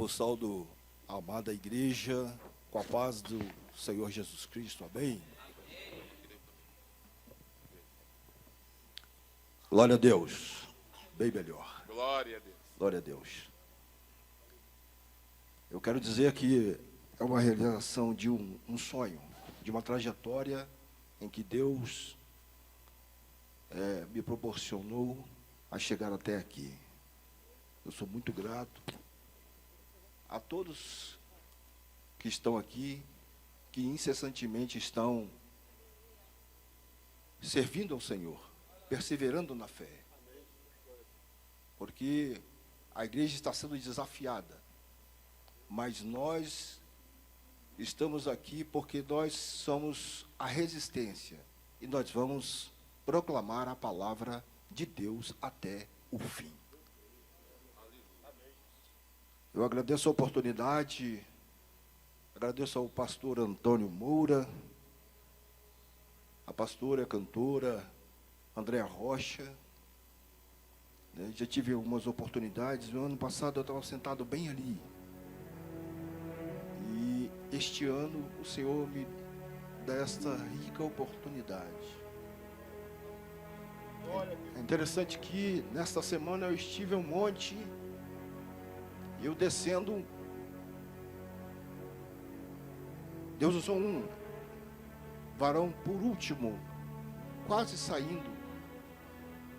Saudo a amada igreja com a paz do Senhor Jesus Cristo, amém? Glória a Deus, bem melhor. Glória a Deus. Glória a Deus. Eu quero dizer que é uma realização de um sonho, de uma trajetória em que Deus me proporcionou a chegar até aqui. Eu sou muito grato a todos que estão aqui, que incessantemente estão servindo ao Senhor, perseverando na fé. Porque a igreja está sendo desafiada, mas nós estamos aqui porque nós somos a resistência e nós vamos proclamar a palavra de Deus até o fim. Eu agradeço a oportunidade, agradeço ao pastor Antônio Moura, a pastora, a cantora Andréa Rocha. Já tive algumas oportunidades. No ano passado eu estava sentado bem ali. E este ano o Senhor me dá esta rica oportunidade. É interessante que nesta semana eu estive em um monte, eu descendo, Deus usou um varão por último, quase saindo.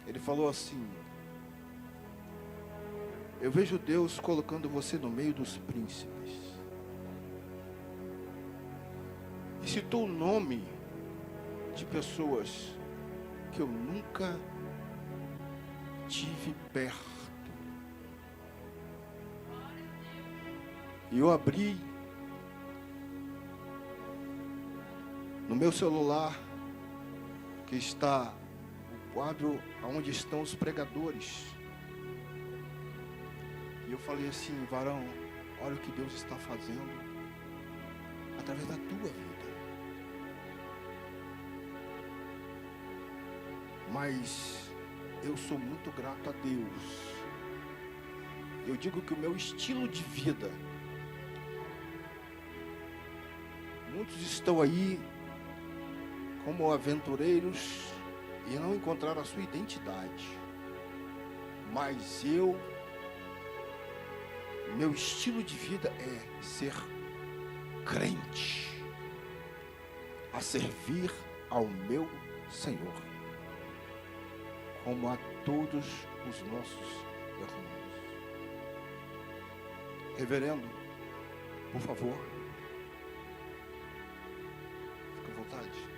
Ele falou assim: eu vejo Deus colocando você no meio dos príncipes. E citou o nome de pessoas que eu nunca tive perto. E eu abri no meu celular, que está o quadro onde estão os pregadores. E eu falei assim: varão, olha o que Deus está fazendo através da tua vida. Mas eu sou muito grato a Deus. Eu digo que o meu estilo de vida, muitos estão aí como aventureiros e não encontraram a sua identidade. Mas meu estilo de vida é ser crente, a servir ao meu Senhor, como a todos os nossos irmãos. Reverendo, por favor, fique à vontade.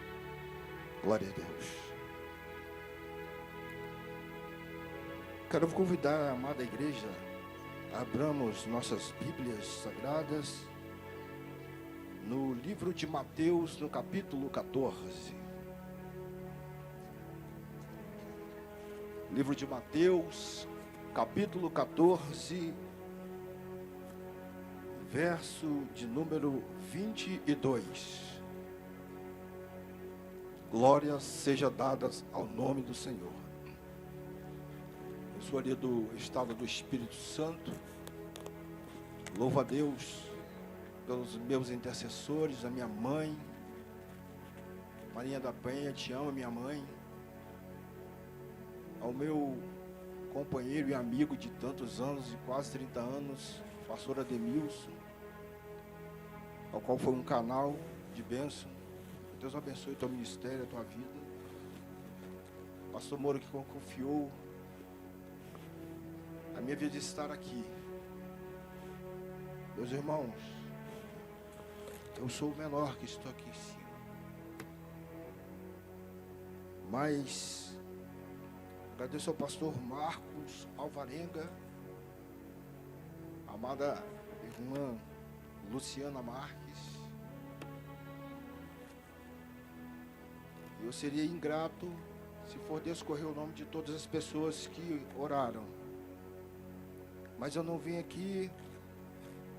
Glória a Deus. Quero convidar a amada igreja, abramos nossas Bíblias Sagradas no livro de Mateus, no capítulo 14. Livro de Mateus, capítulo 14, verso de número 22. Glórias sejam dadas ao nome do Senhor. Eu sou ali do estado do Espírito Santo. Louvo a Deus pelos meus intercessores, a minha mãe, Marinha da Penha, te amo, minha mãe. Ao meu companheiro e amigo de tantos anos, de quase 30 anos, pastor Ademilson, ao qual foi um canal de bênção. Deus abençoe teu ministério, a tua vida. Pastor Moura, que confiou a minha vida de estar aqui. Meus irmãos, eu sou o menor que estou aqui em cima. Mas agradeço ao pastor Marcos Alvarenga, a amada irmã Luciana Marques. Eu seria ingrato se for descorrer o nome de todas as pessoas que oraram. Mas eu não vim aqui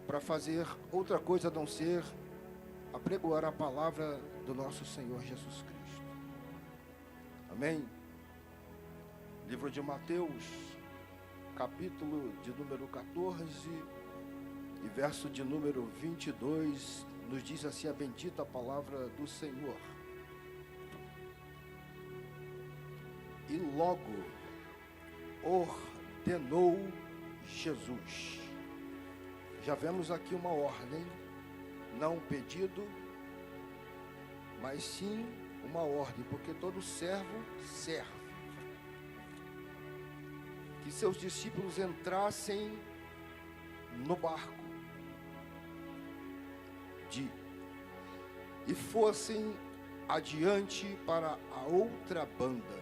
para fazer outra coisa a não ser apregoar a palavra do nosso Senhor Jesus Cristo. Amém? Livro de Mateus, capítulo de número 14, E verso de número 22 nos diz assim a bendita palavra do Senhor. E logo ordenou Jesus. Já vemos aqui uma ordem, não um pedido, mas sim uma ordem, porque todo servo serve. Que seus discípulos entrassem no barco e fossem adiante para a outra banda,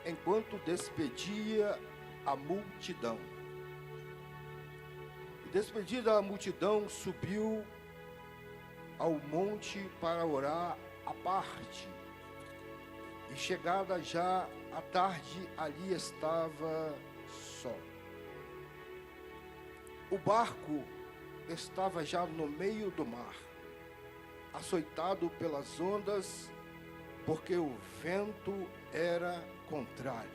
enquanto despedia a multidão. E despedida a multidão, subiu ao monte para orar à parte. E chegada já a tarde, ali estava só. O barco estava já no meio do mar, açoitado pelas ondas, porque o vento era contrário.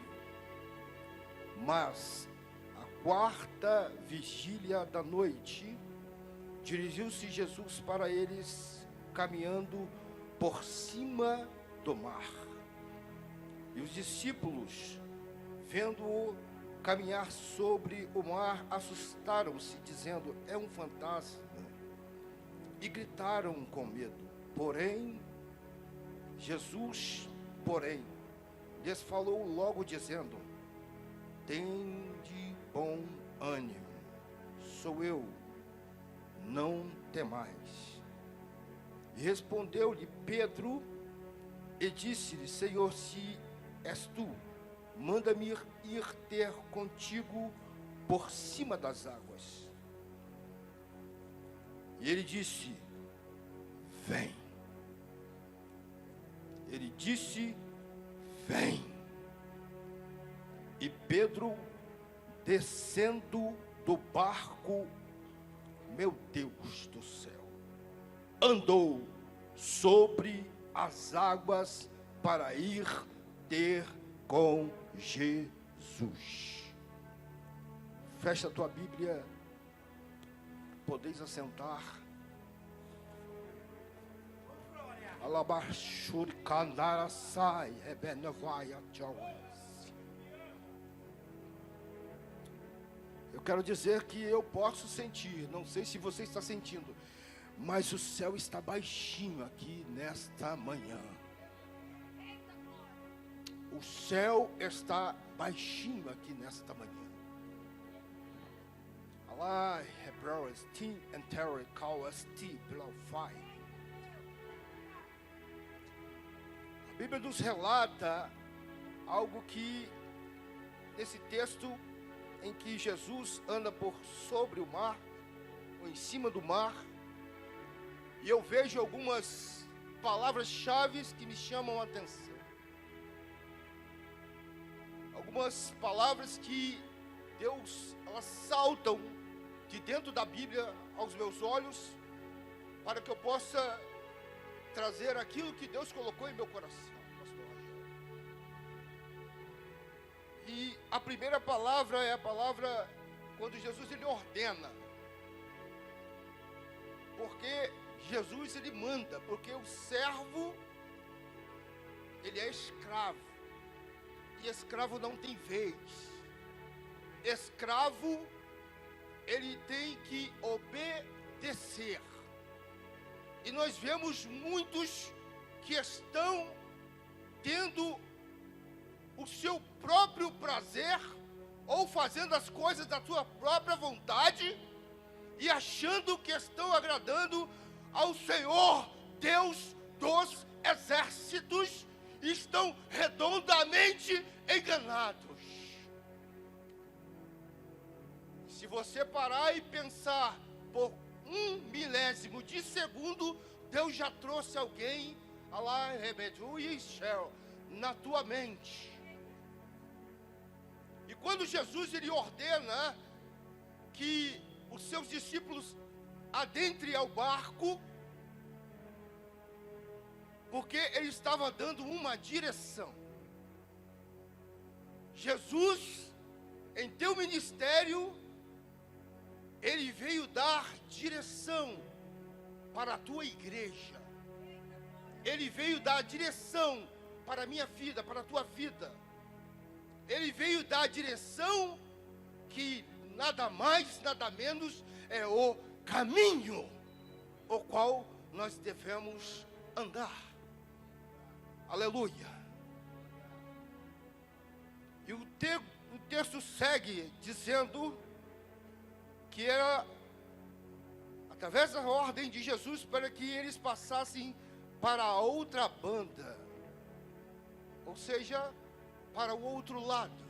Mas, à quarta vigília da noite, dirigiu-se Jesus para eles, caminhando por cima do mar. E os discípulos, vendo-o caminhar sobre o mar, assustaram-se, dizendo: é um fantasma. E gritaram com medo. Jesus, lhes falou logo, dizendo: tende bom ânimo, sou eu, não temais. E respondeu-lhe Pedro e disse-lhe: Senhor, se és tu, manda-me ir ter contigo por cima das águas. E ele disse: vem. Ele disse: vem. E Pedro, descendo do barco, meu Deus do céu, andou sobre as águas para ir ter com Jesus. Fecha a tua Bíblia, podeis assentar. Alabashur Kandara Sai Ebenavaya Jawes. Eu quero dizer que eu posso sentir, não sei se você está sentindo, mas o céu está baixinho aqui nesta manhã. O céu está baixinho aqui nesta manhã. Allah, Hebrews, Tim and Terry, Cowas, T, Blow, Fire. A Bíblia nos relata algo que, nesse texto, em que Jesus anda por sobre o mar, ou em cima do mar, e eu vejo algumas palavras-chave que me chamam a atenção. Algumas palavras que elas saltam de dentro da Bíblia aos meus olhos, para que eu possa trazer aquilo que Deus colocou em meu coração, pastor Rogério. E a primeira palavra é a palavra quando Jesus ele ordena. Porque Jesus ele manda, porque o servo ele é escravo. E escravo não tem vez. Escravo, ele tem que obedecer. E nós vemos muitos que estão tendo o seu próprio prazer, ou fazendo as coisas da sua própria vontade, e achando que estão agradando ao Senhor, Deus dos exércitos, estão redondamente enganados. Se você parar e pensar por 1/1000 de segundo, Deus já trouxe alguém na tua mente. E quando Jesus ele ordena que os seus discípulos adentrem ao barco, porque ele estava dando uma direção. Jesus, em teu ministério, Ele veio dar direção para a tua igreja. Ele veio dar direção para a minha vida, para a tua vida. Ele veio dar direção que nada mais, nada menos é o caminho o qual nós devemos andar. Aleluia. E o texto segue dizendo que era através da ordem de Jesus para que eles passassem para a outra banda, ou seja, para o outro lado.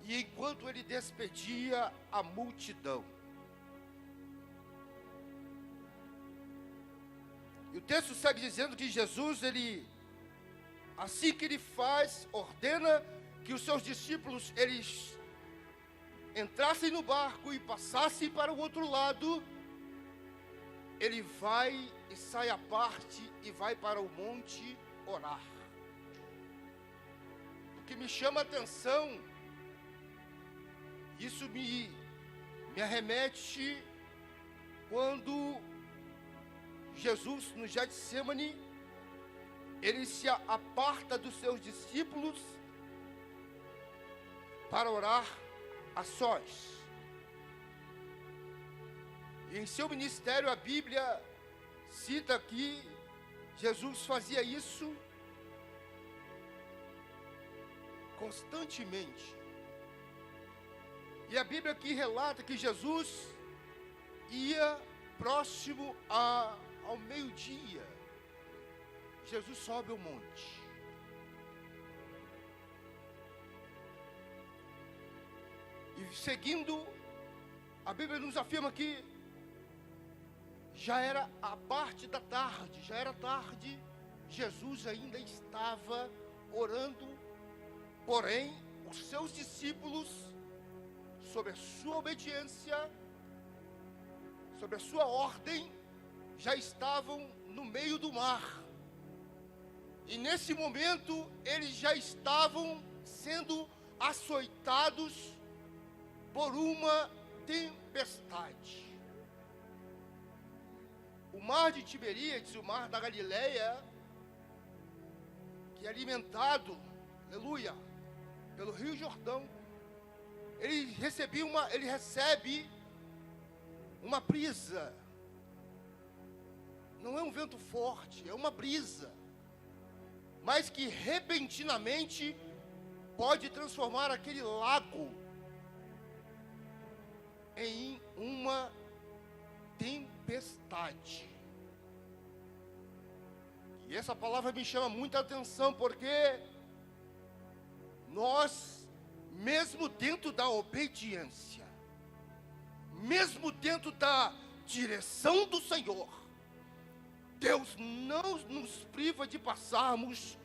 E enquanto ele despedia a multidão, e o texto segue dizendo que Jesus, assim que ele ordena que os seus discípulos, eles entrassem no barco e passassem para o outro lado, ele vai e sai à parte e vai para o monte orar. O que me chama a atenção, isso me arremete quando Jesus, no Getsemane, ele se aparta dos seus discípulos para orar a sós. E em seu ministério, a Bíblia cita que Jesus fazia isso constantemente. E a Bíblia aqui relata que Jesus ia próximo ao meio-dia. Jesus sobe o monte. E seguindo, a Bíblia nos afirma que já era a parte da tarde, já era tarde, Jesus ainda estava orando, porém, os seus discípulos, sob a sua obediência, sob a sua ordem, já estavam no meio do mar. E nesse momento, eles já estavam sendo açoitados por uma tempestade. O mar de Tiberíades, o mar da Galileia, que é alimentado, aleluia, pelo Rio Jordão, ele recebe uma brisa. Não é um vento forte, é uma brisa, mas que repentinamente pode transformar aquele lago em uma tempestade. E essa palavra me chama muita atenção, porque nós, mesmo dentro da obediência, mesmo dentro da direção do Senhor, Deus não nos priva de passarmos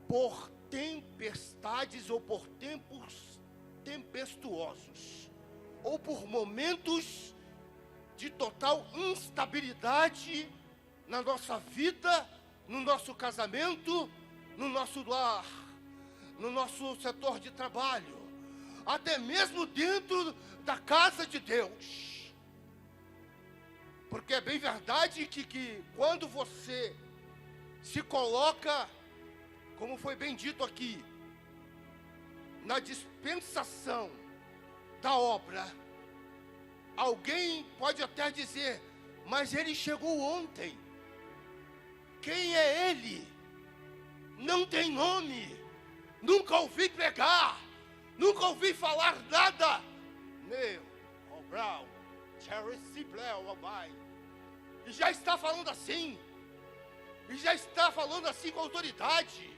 por tempestades ou por tempos tempestuosos, ou por momentos de total instabilidade na nossa vida, no nosso casamento, no nosso lar, no nosso setor de trabalho, até mesmo dentro da casa de Deus. Porque é bem verdade que quando você se coloca, como foi bem dito aqui, na dispensação da obra, alguém pode até dizer, mas ele chegou ontem. Quem é ele? Não tem nome. Nunca ouvi pregar. Nunca ouvi falar nada. Meu, Brown, Cherry Ciblel, Abai. E já está falando assim. E já está falando assim com autoridade.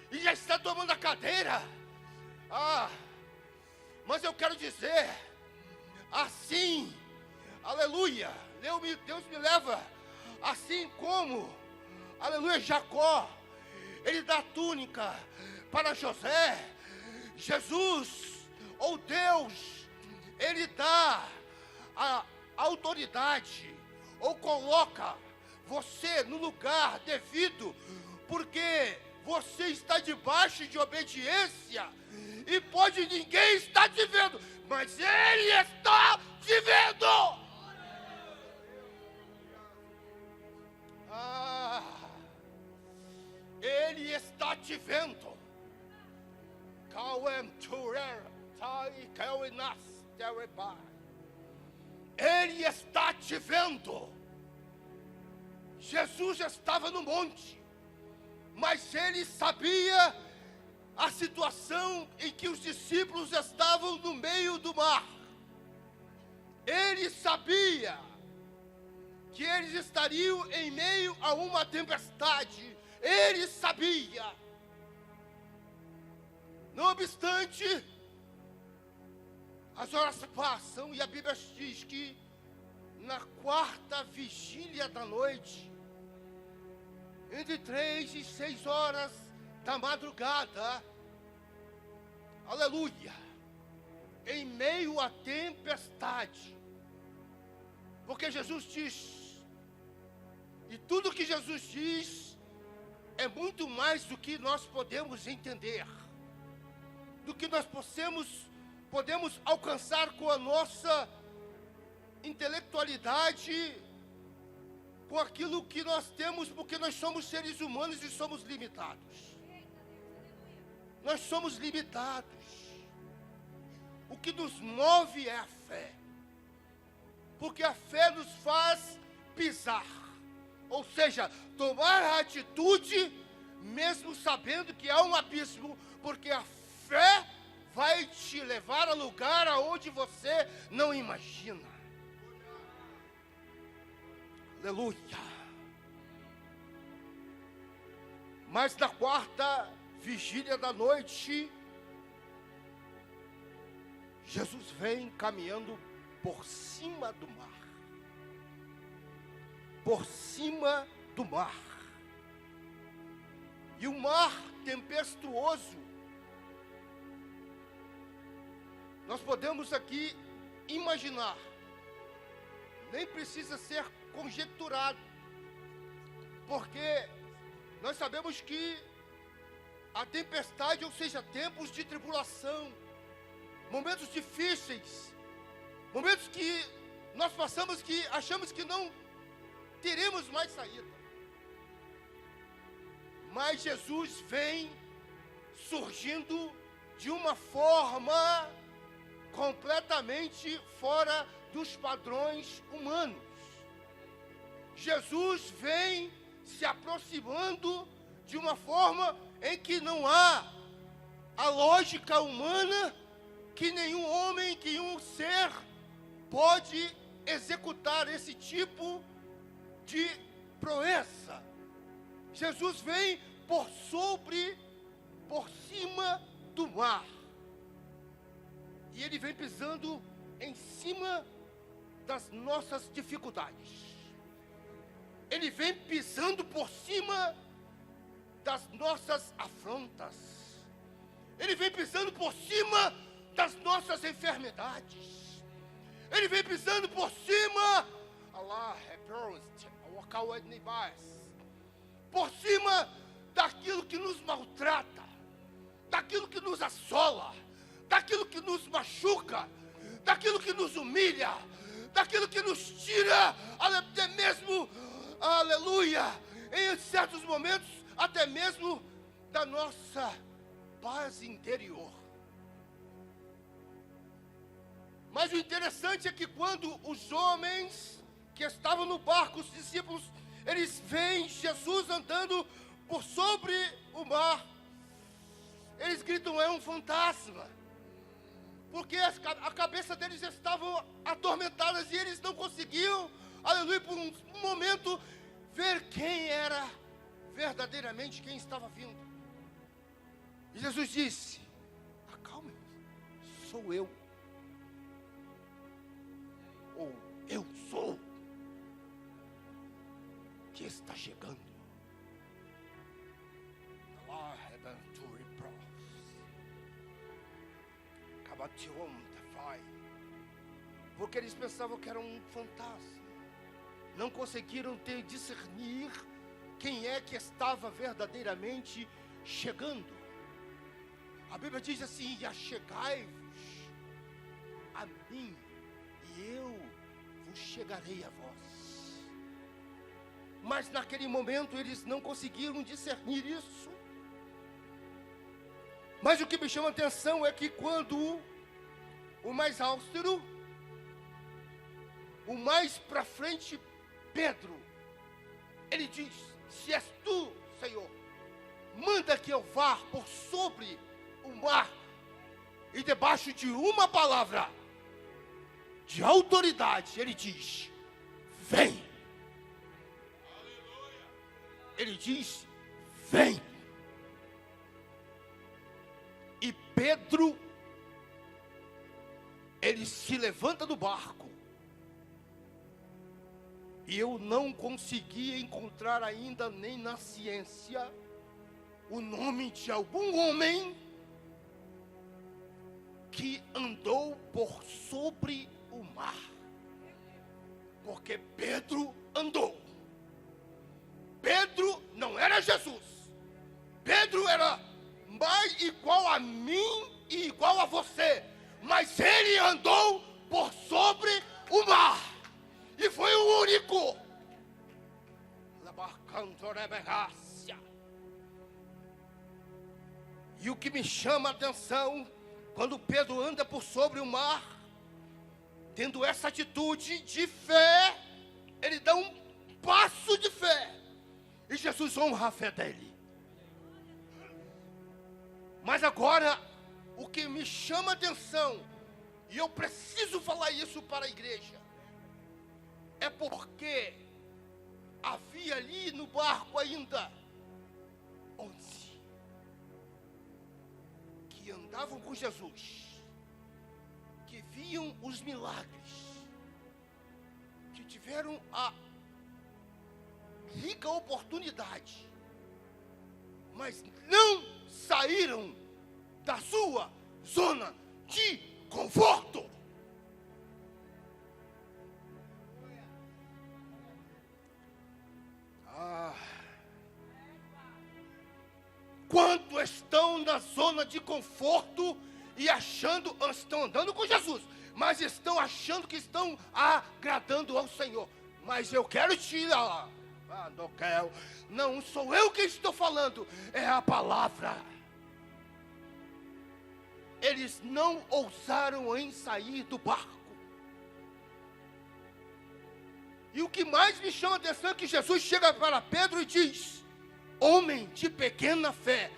E já está tomando a cadeira. Mas eu quero dizer, assim, aleluia, Deus me leva, assim como, aleluia, Jacó, ele dá túnica para José, Jesus, ou Deus, ele dá a autoridade, ou coloca você no lugar devido, porque você está debaixo de obediência e pode ninguém estar te vendo, mas Ele está te vendo. Ele está te vendo. Ele está te vendo. Jesus estava no monte, mas ele sabia a situação em que os discípulos estavam no meio do mar. Ele sabia que eles estariam em meio a uma tempestade. Ele sabia. Não obstante, as horas passam e a Bíblia diz que na quarta vigília da noite, entre 3 e 6 horas da madrugada, aleluia, em meio à tempestade, porque Jesus diz, e tudo que Jesus diz é muito mais do que nós podemos entender, do que nós podemos alcançar com a nossa intelectualidade, com aquilo que nós temos, porque nós somos seres humanos e somos limitados. Nós somos limitados. O que nos move é a fé, porque a fé nos faz pisar, ou seja, tomar a atitude, mesmo sabendo que há um abismo, porque a fé vai te levar a lugar aonde você não imagina. Aleluia. Mas na quarta vigília da noite, Jesus vem caminhando por cima do mar. Por cima do mar. E o mar tempestuoso, nós podemos aqui imaginar, nem precisa ser conjecturado, porque nós sabemos que a tempestade, ou seja, tempos de tribulação, momentos difíceis, momentos que nós passamos que achamos que não teremos mais saída. Mas Jesus vem surgindo de uma forma completamente fora dos padrões humanos. Jesus vem se aproximando de uma forma em que não há a lógica humana, que nenhum homem, que nenhum ser pode executar esse tipo de proeza. Jesus vem por cima do mar. E ele vem pisando em cima das nossas dificuldades. Ele vem pisando por cima das nossas afrontas. Ele vem pisando por cima das nossas enfermidades. Ele vem pisando por cima, por cima daquilo que nos maltrata, daquilo que nos assola, daquilo que nos machuca, daquilo que nos humilha, daquilo que nos tira, até mesmo, aleluia, em certos momentos, até mesmo da nossa paz interior. Mas o interessante é que quando os homens que estavam no barco, os discípulos, eles veem Jesus andando por sobre o mar, eles gritam: é um fantasma, porque a cabeça deles estavam atormentadas e eles não conseguiam, aleluia, por um momento, ver quem era verdadeiramente, quem estava vindo. E Jesus disse: acalme, sou eu, ou eu sou que está chegando. Porque eles pensavam que era um fantasma, não conseguiram discernir quem é que estava verdadeiramente chegando. A Bíblia diz assim: e achegai-vos a mim, e eu vos chegarei a vós. Mas naquele momento eles não conseguiram discernir isso. Mas o que me chama a atenção é que quando o mais austero, o mais para frente, Pedro, ele diz: se és tu, Senhor, manda que eu vá por sobre o mar, e debaixo de uma palavra de autoridade, ele diz: vem. Ele diz: vem. E Pedro, ele se levanta do barco. E eu não consegui encontrar ainda, nem na ciência, o nome de algum homem que andou por sobre o mar. Porque Pedro andou. Pedro não era Jesus. Pedro era mais igual a mim e igual a você. Mas ele andou por sobre o mar. E foi o único. E o que me chama a atenção, quando Pedro anda por sobre o mar, tendo essa atitude de fé, ele dá um passo de fé. E Jesus honra a fé dele. Mas agora, o que me chama a atenção, e eu preciso falar isso para a igreja, é porque havia ali no barco ainda 11 que andavam com Jesus, que viam os milagres, que tiveram a rica oportunidade, mas não saíram da sua zona de conforto. Quanto estão na zona de conforto e achando, estão andando com Jesus, mas estão achando que estão agradando ao Senhor. Mas eu quero tirar. Não sou eu que estou falando, é a palavra. Eles não ousaram em sair do barco. E o que mais me chama a atenção é que Jesus chega para Pedro e diz: homem de pequena fé,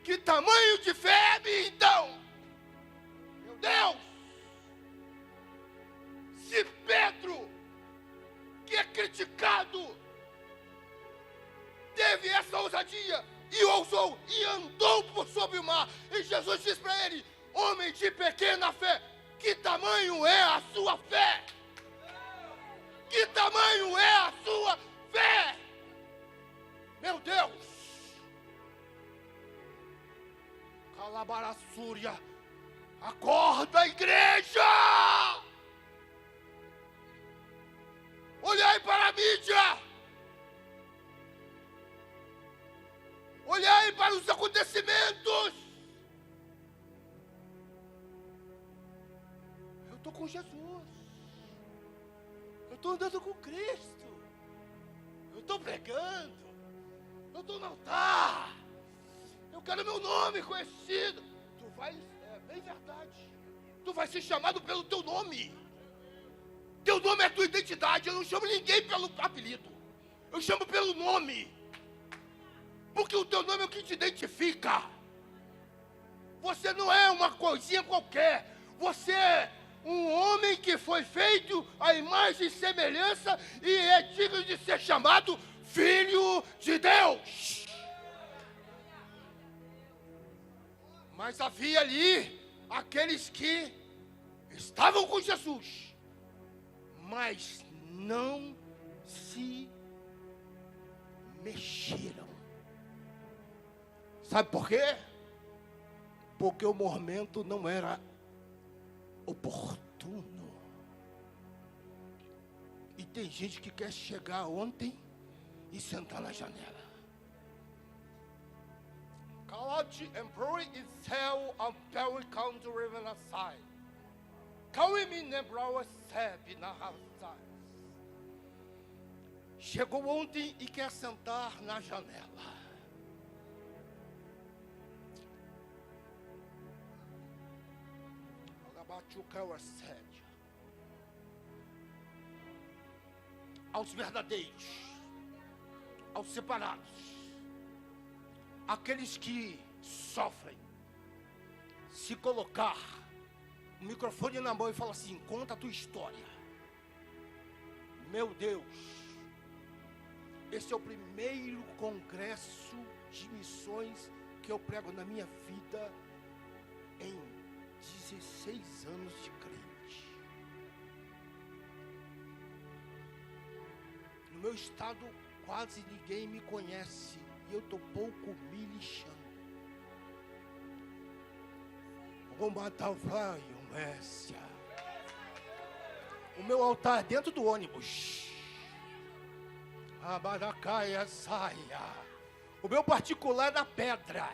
que tamanho de fé é então? Meu Deus! Se Pedro, que é criticado, teve essa ousadia e ousou e andou por sobre o mar, e Jesus diz para ele: homem de pequena fé, que tamanho é a sua fé? Que tamanho é a sua fé? Meu Deus! Calabarassúria, acorda, igreja! Olhai para a mídia! Olhai para os acontecimentos! Eu estou com Jesus. Eu estou andando com Cristo. Eu estou pregando. Eu estou no altar. Eu quero meu nome conhecido. Tu vai, é bem verdade. Tu vai ser chamado pelo teu nome. Teu nome é a tua identidade. Eu não chamo ninguém pelo apelido. Eu chamo pelo nome. Porque o teu nome é o que te identifica. Você não é uma coisinha qualquer. Você é um homem que foi feito à imagem e semelhança e é digno de ser chamado Filho de Deus. Mas havia ali aqueles que estavam com Jesus, mas não se mexeram. Sabe por quê? Porque o momento não era oportuno. E tem gente que quer chegar ontem e sentar na janela. Pode embora Israel a very country river na sai. Cauê me lembrou sebe na raça. Chegou ontem e quer sentar na janela. Abate o céu assédio aos verdadeiros, aos separados, aqueles que sofrem. Se colocar o microfone na mão e falar assim: conta a tua história. Meu Deus, esse é o primeiro congresso de missões que eu prego na minha vida em 16 anos de crente. No meu estado quase ninguém me conhece e eu estou pouco me lixando. Vou matar o velho, Messia. O meu altar é dentro do ônibus. A baracaia saia. O meu particular é na pedra.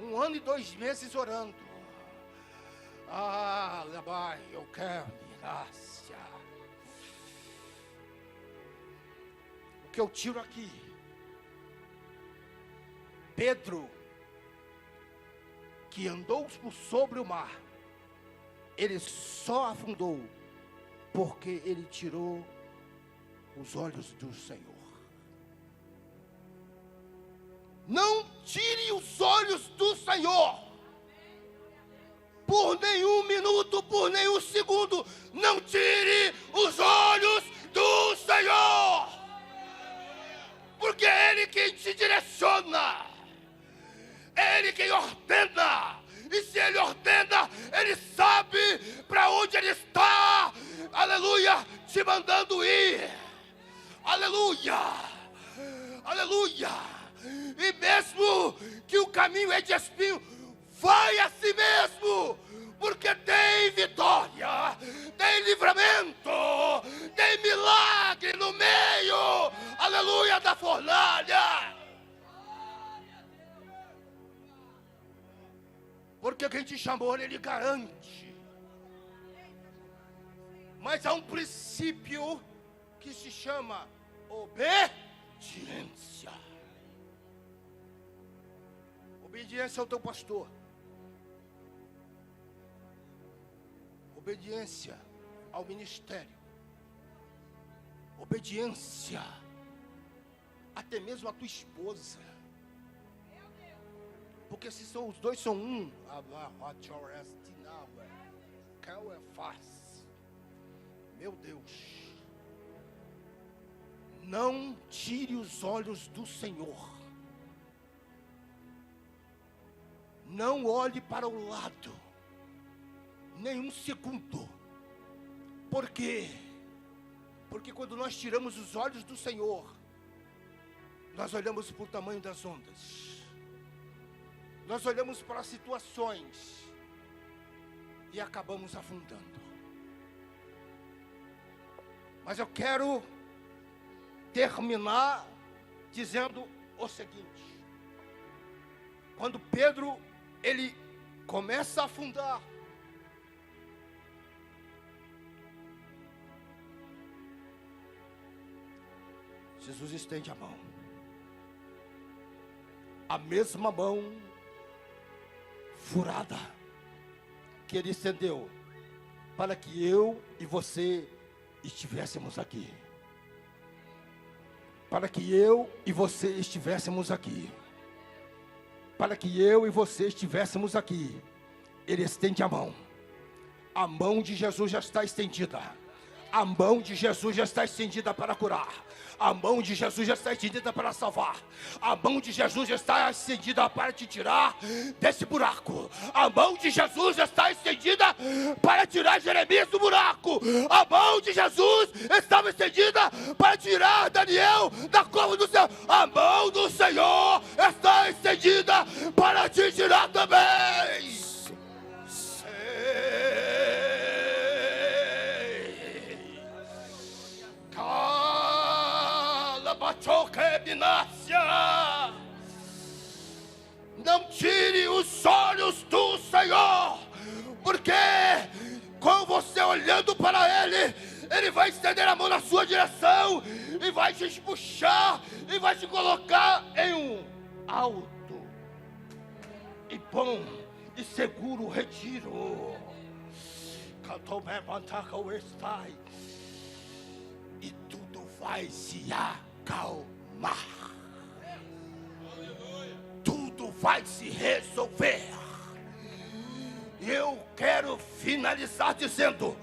1 ano e 2 meses orando. Ah, Labai, eu quero graça. O que eu tiro aqui? Pedro, que andou sobre o mar, ele só afundou porque ele tirou os olhos do Senhor. Não tire os olhos do Senhor. Por nenhum minuto, por nenhum segundo, não tire os olhos do Senhor. Porque é Ele quem te direciona. É Ele quem ordena. E se Ele ordena, Ele sabe para onde Ele está. Aleluia, te mandando ir. Aleluia, aleluia. E mesmo que o caminho é de espinho, vai a si mesmo, porque tem vitória, tem livramento, tem milagre no meio, aleluia, da fornalha. Porque quem te chamou, Ele garante. Mas há um princípio que se chama obediência. Obediência ao teu pastor. Obediência ao ministério. Obediência até mesmo à tua esposa. Porque se são os dois são um, meu Deus, não tire os olhos do Senhor. Não olhe para o lado, nem um segundo. Por quê? Porque quando nós tiramos os olhos do Senhor, nós olhamos para o tamanho das ondas. Nós olhamos para as situações e acabamos afundando. Mas eu quero terminar dizendo o seguinte: quando Pedro ele começa a afundar, Jesus estende a mão, a mesma mão furada que Ele estendeu para que eu e você estivéssemos aqui. Para que eu e você estivéssemos aqui. Para que eu e você estivéssemos aqui. Ele estende a mão. A mão de Jesus já está estendida. A mão de Jesus já está estendida para curar. A mão de Jesus já está estendida para salvar. A mão de Jesus já está estendida para te tirar desse buraco. A mão de Jesus já está estendida para tirar Jeremias do buraco. A mão de Jesus estava estendida para tirar Daniel da cova do céu. A mão do Senhor está estendida para te tirar também. vai estender a mão na sua direção e vai te puxar e vai te colocar em um alto e bom e seguro retiro. E tudo vai se acalmar. Tudo vai se resolver. Eu quero finalizar dizendo: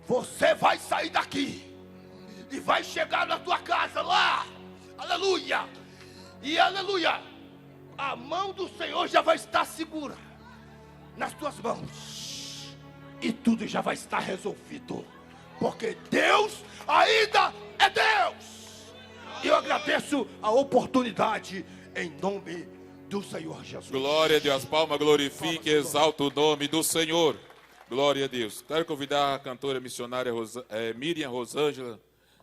você vai sair daqui e vai chegar na tua casa lá, aleluia, e aleluia, a mão do Senhor já vai estar segura nas tuas mãos, e tudo já vai estar resolvido, porque Deus ainda é Deus. E eu agradeço a oportunidade em nome do Senhor Jesus. Glória a Deus, palma, glorifique e exalta o nome do Senhor. Glória a Deus. Quero convidar a cantora missionária Miriam Rosângela,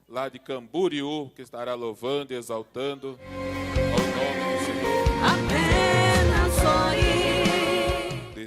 lá de Camboriú, que estará louvando e exaltando.